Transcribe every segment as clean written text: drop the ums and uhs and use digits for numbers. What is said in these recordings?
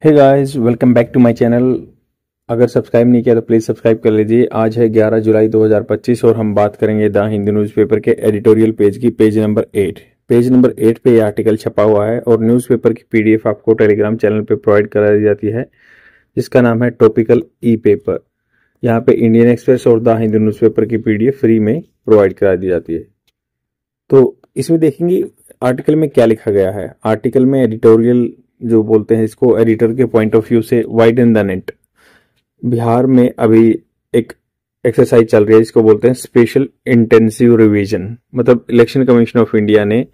Hey guys, welcome back to my channel. अगर subscribe नहीं किया तो प्लीज़ सब्सक्राइब कर लीजिए। आज है 11 जुलाई 2025 और हम बात करेंगे द हिंदू न्यूज़पेपर के एडिटोरियल पेज की, पेज नंबर 8। पेज नंबर 8 पे ये आर्टिकल छपा हुआ है और न्यूज़पेपर की पीडीएफ आपको टेलीग्राम चैनल पे प्रोवाइड करा दी जाती है, जिसका नाम है टॉपिकल ई पेपर। यहाँ पे इंडियन एक्सप्रेस और द हिंदू न्यूज़पेपर की पीडीएफ फ्री में प्रोवाइड करा दी जाती है। तो इसमें देखेंगे आर्टिकल में क्या लिखा गया है। आर्टिकल में एडिटोरियल जो बोलते हैं इसको, एडिटर के पॉइंट ऑफ व्यू से वाइडन द नेट। बिहार में अभी एक एक्सरसाइज चल रही है जिसको बोलते हैं स्पेशल इंटेंसिव रिवीजन। मतलब इलेक्शन कमीशन ऑफ इंडिया ने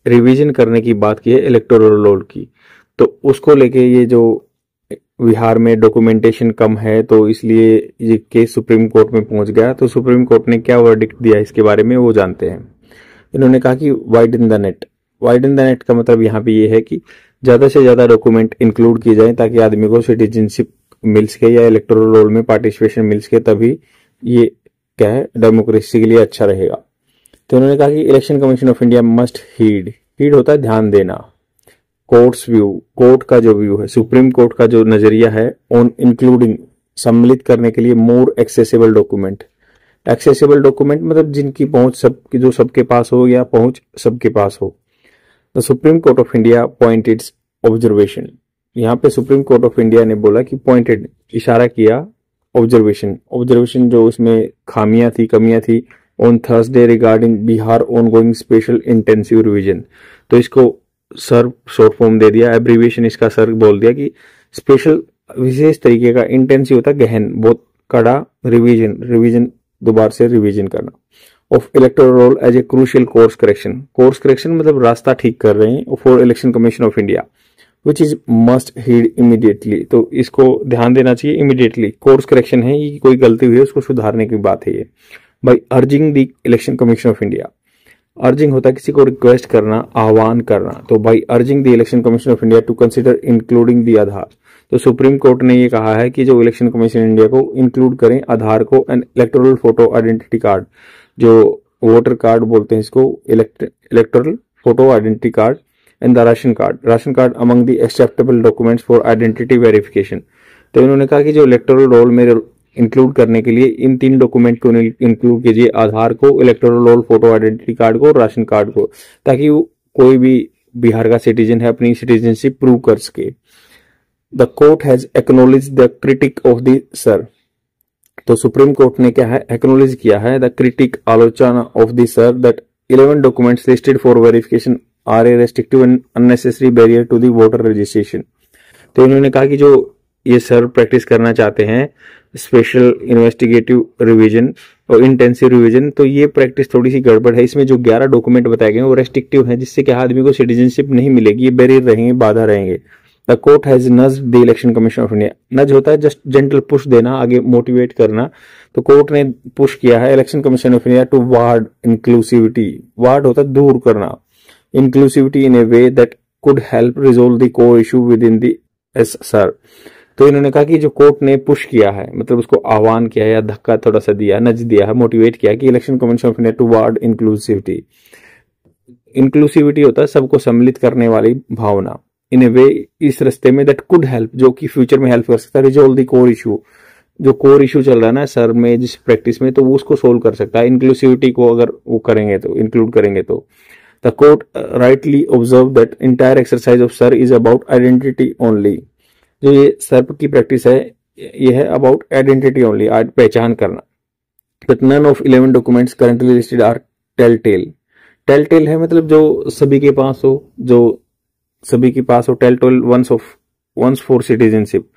रिवीजन करने की बात की है इलेक्टोरल रोल की, तो उसको लेके ये जो बिहार में डॉक्यूमेंटेशन कम है तो इसलिए ये केस सुप्रीम कोर्ट में पहुंच गया। तो सुप्रीम कोर्ट ने क्या वर्डिक्ट दिया इसके बारे में वो जानते हैं। इन्होंने कहा कि widen the net. Widen the net का मतलब यहाँ पे ये है कि ज्यादा से ज्यादा डॉक्यूमेंट इंक्लूड किए जाए ताकि आदमी को सिटीजनशिप मिल सके या इलेक्टोरल रोल में पार्टिसिपेशन मिल सके, तभी ये क्या है डेमोक्रेसी के लिए अच्छा रहेगा। तो उन्होंने कहा कि election commission of India must heed होता है ध्यान देना, कोर्ट्स व्यू, कोर्ट का जो व्यू है, सुप्रीम कोर्ट का जो नजरिया है, ऑन इंक्लूडिंग सम्मिलित करने के लिए more accessible document. Accessible document मतलब जिनकी पहुंच सबकी, जो सबके पास हो या पहुंच सबके पास हो। The supreme court of India pointed observation. यहाँ पे सुप्रीम कोर्ट ऑफ इंडिया ने बोला कि पॉइंटेड, इशारा किया, ऑब्जर्वेशन जो उसमें खामियां थी, कमियां थी, on Thursday regarding Bihar on going special intensive revision. तो इसको सर शॉर्ट फॉर्म दे दिया, एब्रीविएशन इसका सर बोल दिया कि स्पेशल विशेष तरीके का, इंटेंसिव होता गहन, बहुत कड़ा, रिवीजन दोबारा से रिवीजन करना of electoral roll as a crucial course correction मतलब रास्ता ठीक कर रहे हैं for election commission of India which is must heed immediately. तो इसको ध्यान देना चाहिए इमीडिएटली। कोर्स करेक्शन है, ये कोई गलती हुई है उसको सुधारने की बात है ये। By urging the election commission of India. Urging होता है किसी को रिक्वेस्ट करना, आह्वान करना। तो by urging the election commission of India to consider including the Aadhaar. तो सुप्रीम कोर्ट ने ये कहा है कि जो इलेक्शन कमीशन इंडिया को इंक्लूड करें आधार को, and electoral photo identity card, जो वोटर कार्ड बोलते हैं इसको, electoral photo identity card, and the ration card among the acceptable documents for identity verification. तो इन्होंने कहा कि जो इलेक्टोरल रोल में इंक्लूड करने के लिए इन 3 डॉक्यूमेंट को इंक्लूड कीजिए, आधार को, electoral roll photo identity card को और राशन कार्ड को, ताकि कोई भी बिहार का सिटीजन है अपनी सिटीजनशिप प्रूव कर सके। The court has acknowledge the critique of the SIR. तो सुप्रीम कोर्ट ने क्या है, एक्नॉलेज किया है द क्रिटिक, आलोचना of the SIR, that 11 documents listed for verification are a restrictive and unnecessary barrier to the voter registration. तो इन्होंने कहा कि जो ये सर प्रैक्टिस करना चाहते हैं स्पेशल इन्वेस्टिगेटिव रिवीजन और इंटेंसिव रिवीजन, तो ये प्रैक्टिस थोड़ी सी गड़बड़ है। इसमें जो 11 डॉक्यूमेंट बताए गए वो रेस्ट्रिक्टिव हैं, जिससे क्या आदमी को सिटीजनशिप नहीं मिलेगी, ये बैरियर रहेंगे, बाधा रहेंगे। The court has nudged the election commission of India. Nudge होता है जस्ट जेंटल पुश देना, आगे मोटिवेट करना। तो कोर्ट ने पुश किया है election commission of India toward inclusivity. Ward होता है दूर करना, inclusivity in a way that could help resolve the core issue within the SIR. तो इन्होंने कहा कि जो कोर्ट ने पुश किया है, मतलब उसको आह्वान किया या धक्का थोड़ा सा दिया, नज दिया है, मोटिवेट किया कि election commission of India toward inclusivity. Inclusivity होता है सबको सम्मिलित करने वाली भावना, इन ए वे, इस रास्ते में, दैट कुड हेल्प, जो कि फ्यूचर में हेल्प कर सकता है, रिजोल्व द कोर इशू। जो कोर इशू चल रहा है ना सर में जिस प्रैक्टिस में, तो वो उसको सोल्व कर सकता है इंक्लूसिविटी को अगर वो करेंगे तो, इंक्लूड करेंगे तो। The court rightly observe that entire exercise of sir is about identity only. जो ये सर की प्रैक्टिस है ये है अबाउट आइडेंटिटी ओनली, पहचान करना। But none of 11 documents currently listed are tell है मतलब जो सभी के पास हो, जो सभी के पास हो, टेल वंस फॉर सिटीजनशिप।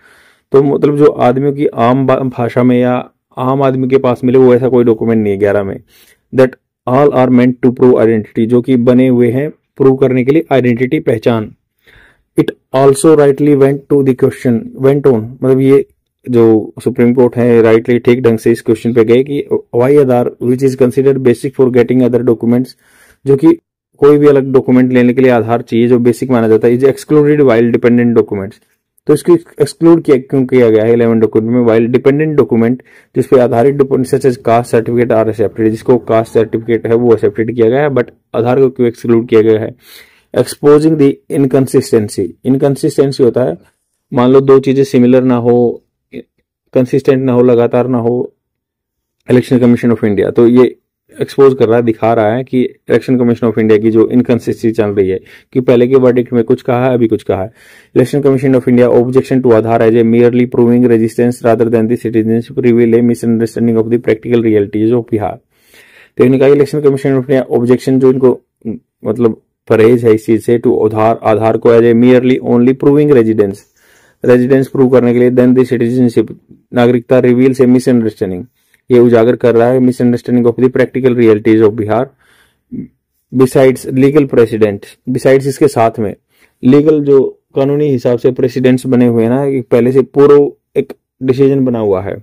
तो मतलब जो आदमियों की आम भाषा में या आम आदमी के पास मिले वो ऐसा कोई डॉक्यूमेंट नहीं है 11 में। That all are meant to prove identity, जो कि बने हुए हैं प्रूव करने के लिए आइडेंटिटी, पहचान। It also rightly went to the question, went on मतलब ये जो सुप्रीम कोर्ट है राइटली ठीक ढंग से इस क्वेश्चन पे गए कि why Aadhaar which is considered basic for getting other documents, जो कि कोई भी अलग डॉक्यूमेंट लेने के लिए आधार चाहिए जो बेसिक माना जाता है, is excluded while dependent documents. तो इसको एक्सक्लूड क्यों किया गया है 11 डॉक्यूमेंट में, वाइल डिपेंडेंट डोक्यूमेंट जिसपे आधारित document such as caste certificate are accepted, जिसको कास्ट सर्टिफिकेट है वो एक्सेप्टेड किया गया है, बट आधार को क्यों एक्सक्लूड किया गया है। एक्सपोजिंग द इनकंसिस्टेंसी होता है मान लो दो चीजें सिमिलर ना हो, कंसिस्टेंट ना हो, लगातार ना हो, इलेक्शन कमीशन ऑफ इंडिया तो ये एक्सपोज कर रहा है, दिखा रहा है कि इलेक्शन कमीशन ऑफ इंडिया की जो इनकंसिस्टेंसी चल रही है कि पहले के वर्डिक्ट में कुछ कहा है, अभी कुछ कहा है। Election commission of India objection to Aadhaar as a merely proving resistance rather than the citizenship reveal a misunderstanding of the practical realities of Bihar. तो इन्होंने कहा election commission of India objection जो इनको मतलब परहेज है इस चीज से, टू आधार को as a merely only proving residence prove करने के लिए, देन द सिटीजनशिप नागरिकता रिवील्स ए मिसअंडरस्टैंडिंग, ये उजागर कर रहा है misunderstanding of the practical realities of Bihar. Besides legal precedent, besides इसके साथ में लीगल जो कानूनी हिसाब से प्रेसिडेंट्स बने हुए हैं ना, पहले से पूर्व एक डिसीजन बना हुआ है।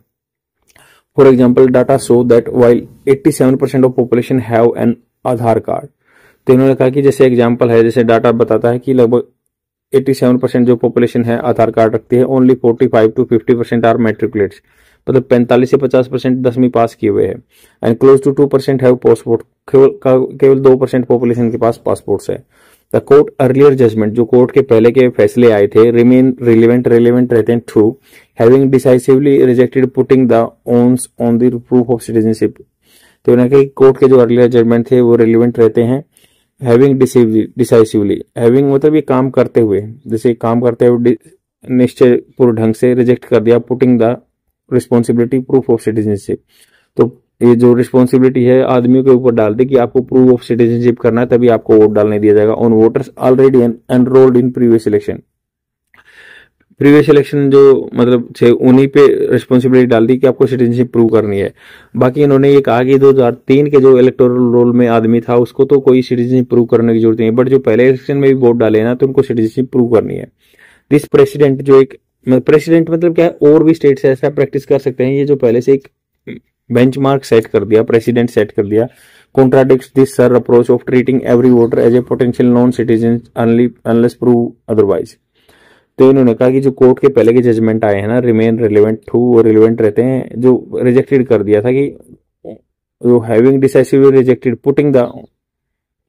For example data show that while 87% of population have an Aadhaar card. तो इन्होंने कहा कि जैसे एग्जाम्पल है, जैसे डाटा बताता है कि लगभग 87% जो पॉपुलेशन है आधार कार्ड रखती है, ओनली 45 to 50% आर मैट्रिकुलेट्स, मतलब 45 से 50% 10वीं पास किए हुए हैं। And close to 2% have passport, केवल 2% पॉपुलेशन के पास पासपोर्ट्स है। द कोर्ट अर्लियर जजमेंट, जो कोर्ट के पहले के फैसले आए थे, रिमेन रिलेवेंट रहते हैं true, having decisively rejected putting the onus on the proof of citizenship. तो उन्होंने कहा कोर्ट के जो अर्लियर जजमेंट थे वो रिलेवेंट रहते हैं। हैविंग डिसाइसिवली, हैविंग मतलब ये काम करते हुए, जैसे काम करते हुए निश्चय पूर्ण ढंग से रिजेक्ट कर दिया, putting the responsibility proof of citizenship. तो ये जो रिस्पॉन्सिबिलिटी है आदमियों के ऊपर डाल दी कि आपको प्रूफ ऑफ सिटीजनशिप करना है तभी आपको वोट डालने दिया जाएगा on voters already enrolled in previous election. Previous election जो मतलब उन्हीं पे रिस्पॉन्सिबिलिटी डाल दी कि आपको सिटीजनशिप प्रूव करनी है। बाकी इन्होंने ये कहा कि 2003 के जो इलेक्टोरल रोल में आदमी था उसको तो कोई सिटीजनशिप प्रूव करने की जरूरत नहीं है, बट जो पहले इलेक्शन में भी वोट डाले ना तो उनको सिटीजनशिप प्रूव करनी है। दिस प्रेसिडेंट, जो एक प्रेसिडेंट मतलब क्या है, और भी स्टेट्स ऐसा प्रैक्टिस कर सकते हैं, ये जो पहले से एक बेंचमार्क सेट कर दिया, प्रेसिडेंट सेट कर दिया, contradicts this SIR approach of treating every voter as a potential non citizen unless prove otherwise. तो इन्होंने कहा कि जो कोर्ट के पहले के जजमेंट आए हैं ना, रिमेन रिलेवेंट ट्रू और रिलेवेंट रहते हैं, जो रिजेक्टेड कर दिया था कि जो having decisively rejected putting the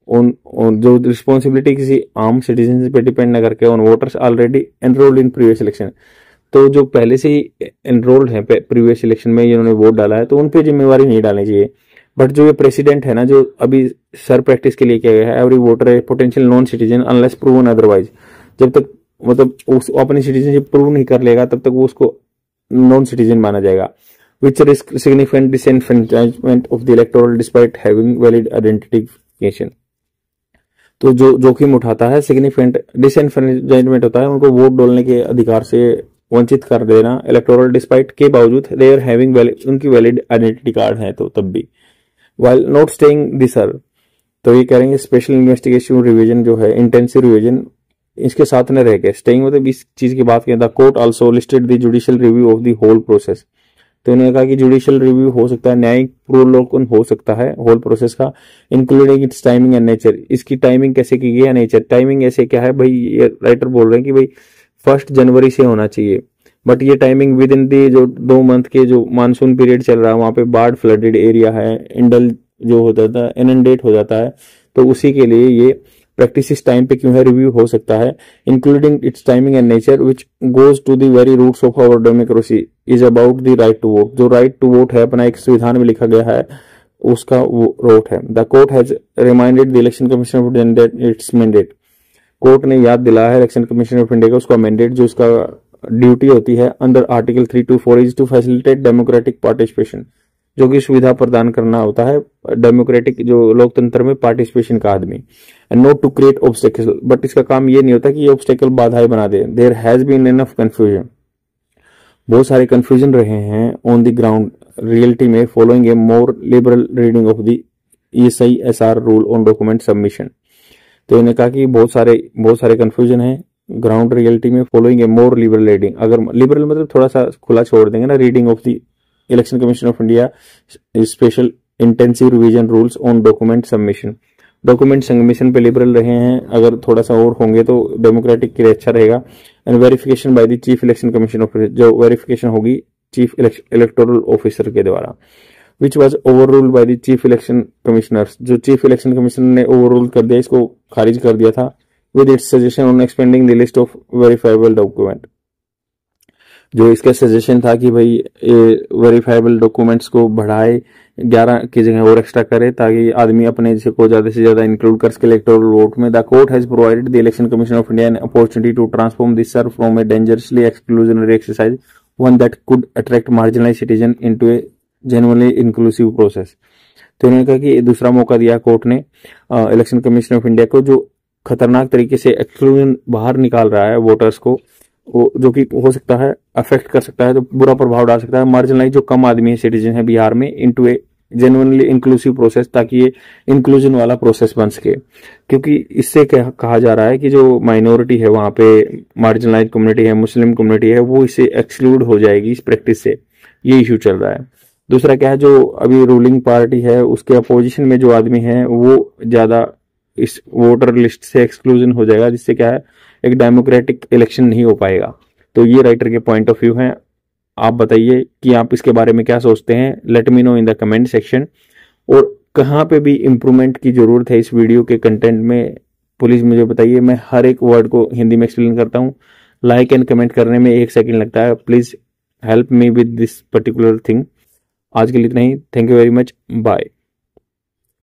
on जो रिस्पॉन्सिबिलिटी किसी आम सिटीजन पे डिपेंड न करके on voters already enrolled in previous election. तो जो पहले से ही एनरोल्ड है प्रीवियस इलेक्शन में इन्होंने वोट डाला है तो उन पे जिम्मेवारी नहीं डालनी चाहिए। बट जो ये प्रेसिडेंट है ना, जो अभी सर प्रैक्टिस के लिए किया गया है, एवरी वोटर है potential non citizen unless proven otherwise, जब तक मतलब अपनी सिटीजनशिप प्रूव नहीं कर लेगा तब तक वो उसको नॉन सिटीजन माना जाएगा। Which risk significant disenfranchisement of the electoral despite having valid identification. तो जो जोखिम उठाता है, सिग्निफिकेंट डिसएनफ्रेंचाइजमेंट होता है, उनको वोट डालने के अधिकार से वंचित कर देना इलेक्टोरल डिस्पाइट के बावजूद, देयर हैविंग वैलिड, उनकी वैलिड आइडेंटिटी कार्ड है तो तब भी, while not staying this sir. तो ये करेंगे स्पेशल इन्वेस्टिगेशन रिवीजन जो है, इंटेंसिव रिवीजन, इसके साथ न रह गए स्टेइंग मतलब इस चीज की बात करें। The court also listed the judicial review of the whole process. तो उन्होंने कहा कि जुडिशियल रिव्यू हो सकता है, न्यायिक पूर्वावलोकन हो सकता है होल प्रोसेस का, including its timing and nature. इसकी टाइमिंग कैसे की गई है, नेचर। टाइमिंग ऐसे क्या है भाई, ये राइटर बोल रहे हैं कि भाई 1 जनवरी से होना चाहिए, बट ये टाइमिंग विद इन दी जो 2 मंथ के जो मानसून पीरियड चल रहा है, वहां पे बाढ़ फ्लडेड एरिया है, इंडल जो होता था इनंडेट हो जाता है, तो उसी के लिए ये प्रैक्टिस इस टाइम पे क्यों है, रिव्यू हो सकता है। Including its timing and nature which goes to the very roots of our democracy is about the right to vote. जो राइट टू वोट है अपना एक संविधान में लिखा गया है, उसका वो रोट है। The court has reminded the election commission of India that it's mandate. Court ने याद दिलाया है इलेक्शन कमीशन ऑफ इंडिया का उसका मैंडेट, जो उसका ड्यूटी होती है under article 324 is to facilitate democratic participation, जो कि सुविधा प्रदान करना होता है डेमोक्रेटिक जो लोकतंत्र में पार्टिसिपेशन का आदमी, and not to create obstacle. But इसका काम ये नहीं होता कि ये ऑब्स्टेकल बाधाएं बना दे। There has been enough confusion, बहुत सारे कंफ्यूजन रहे हैं ऑन द ग्राउंड रियलिटी में, following a more liberal reading of the ESISR rule on document submission. तो इन्होंने कहा कि बहुत सारे कंफ्यूजन है ग्राउंड रियलिटी में, following a more liberal reading. अगर लिबरल मतलब थोड़ा सा खुला छोड़ देंगे ना, reading of the election commission of India special intensive revision rules on document submission. Document submission पे लिबरल रहे हैं, अगर थोड़ा सा और होंगे तो डेमोक्रेटिक के लिए अच्छा रहेगा। And verification by the chief election commission officer, जो वेरिफिकेशन होगी चीफ इलेक्टोरल ऑफिसर के द्वारा, which was over ruled by the chief election commissioners. जो चीफ इलेक्शन कमिश्नर ने ओवर रूल कर दिया, इसको खारिज कर दिया था, with its suggestion on expanding the list of verifiable document. जो इसका सजेशन था कि भाई वेरीफाइबल डॉक्यूमेंट्स को बढ़ाए, 11 की जगह और एक्स्ट्रा करे ताकि आदमी अपने को ज्यादा से ज्यादा इंक्लूड कर सके इलेक्टोरल वोट में। The court has provided the election commission of India an opportunity to transform this SIR from a dangerously exclusionary exercise one that could attract marginalise citizen into a genuinely inclusive process. तो उन्होंने कहा कि दूसरा मौका दिया court ने election commission of India को, जो खतरनाक तरीके से एक्सक्लूजन बाहर निकाल रहा है वोटर्स को, वो जो कि हो सकता है अफेक्ट कर सकता है, तो बुरा प्रभाव डाल सकता है मार्जिनलाइज जो कम आदमी है, सिटीजन है बिहार में, into a genuinely inclusive process, ताकि ये इंक्लूजन वाला प्रोसेस बन सके। क्योंकि इससे कहा जा रहा है कि जो माइनॉरिटी है वहां पे, मार्जिनलाइज कम्युनिटी है, मुस्लिम कम्युनिटी है, वो इससे एक्सक्लूड हो जाएगी इस प्रैक्टिस से। ये इशू चल रहा है। दूसरा क्या है, जो अभी रूलिंग पार्टी है उसके अपोजिशन में जो आदमी है वो ज्यादा इस वोटर लिस्ट से एक्सक्लूजन हो जाएगा, जिससे क्या है एक डेमोक्रेटिक इलेक्शन नहीं हो पाएगा। तो ये राइटर के पॉइंट ऑफ व्यू हैं। आप बताइए कि आप इसके बारे में क्या सोचते हैं। Let me know in the comment section. और कहाँ पे भी इम्प्रूवमेंट की जरूरत है इस वीडियो के कंटेंट में, प्लीज मुझे बताइए। मैं हर एक वर्ड को हिंदी में एक्सप्लेन करता हूँ। लाइक एंड कमेंट करने में 1 सेकंड लगता है। Please help me with this particular thing. आज के लिए इतना ही। Thank you very much. Bye.